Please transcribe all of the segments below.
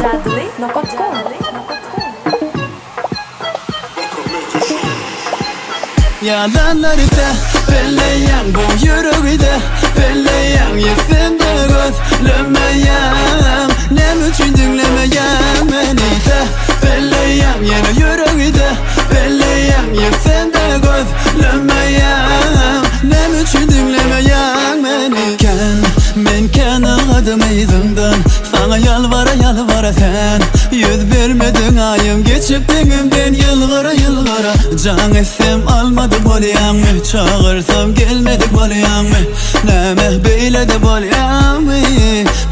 Jadli.com. Yalanlar ise belleyen bu yüreğide, belleyen yesimde gözlemeyen. Ne için dinlemeyen beni de, belleyen yine yüreğide, belleyen yesimde gözlemeyen. Ne için dinlemeyen beni ben kendi adımıydım. Sana yalvara sen yüz vermedin ayım, geçip denimden yılgara can esem almadı bolyan mı, çağırsam gelmedik bolyan mı, neme beyle de bolyan mı,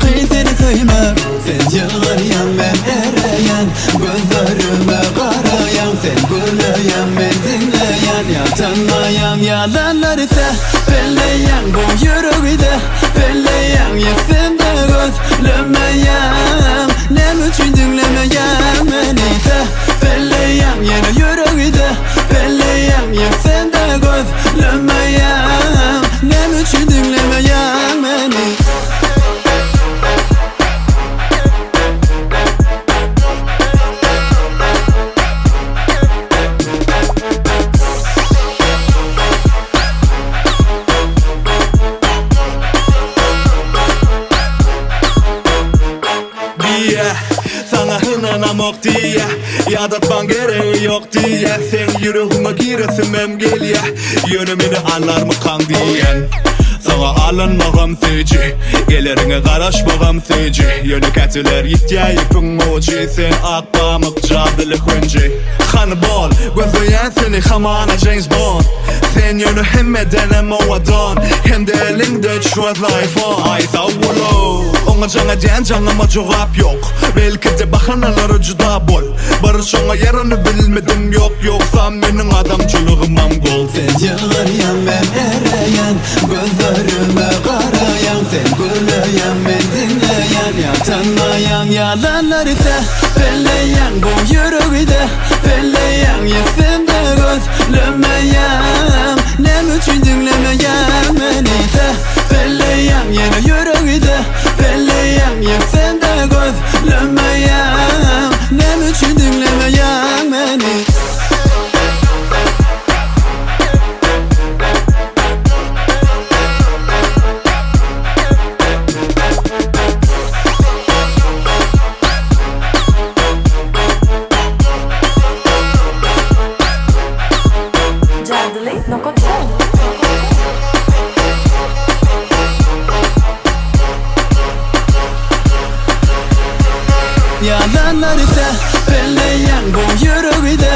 kıy seni söymem sen yılgarayan ben ereyen, gözlerime karayan sen gülleyen ben dinleyen, ya tanmayan yalanlar ise belleyen bu yüreğide, belleyen yesimde gözlemeyen. Ne için dinlemeyen beni de, belleyen yine yüreğide, belleyen yesimde gözlemeyen. Ne için dinlemeyen beni. Sana hınanamok diye, yadatman gereği yok diye, sen yüreğime giresimem geliye, yönümünü anlar mı kan diyen. Sana alınmağım seyci, gelerine karışmağım seyci, yönü katiler ihtiyayıpın oci, sen akbamık cadılık önce. Hannibal, gözleyen seni hamana James Bond, sen yönü hem deneme odan, hem de elinde çöz iPhone. Ay savvulu, ona cana diyen canıma cevap yok, belki de bahanaları juda bol, barış ona yerini bilmedim yok, yoksa benim adamçılığımam gol. Sen yılgarayan ben ereyen, gözlerime karayan sen gülleyen ben dinleyen, ya tanmayan yalanlar ise belleyen bu yüreğide, belleyen yesimde gözlemeyen. Ne için dinlemeyen beni de, belleyen yine yüreğide, belleyen yesimde gözlemeyen. Ne için dinlemeyen beni. Jadli.com. Yalanlar ise belleyen bu yüreğide,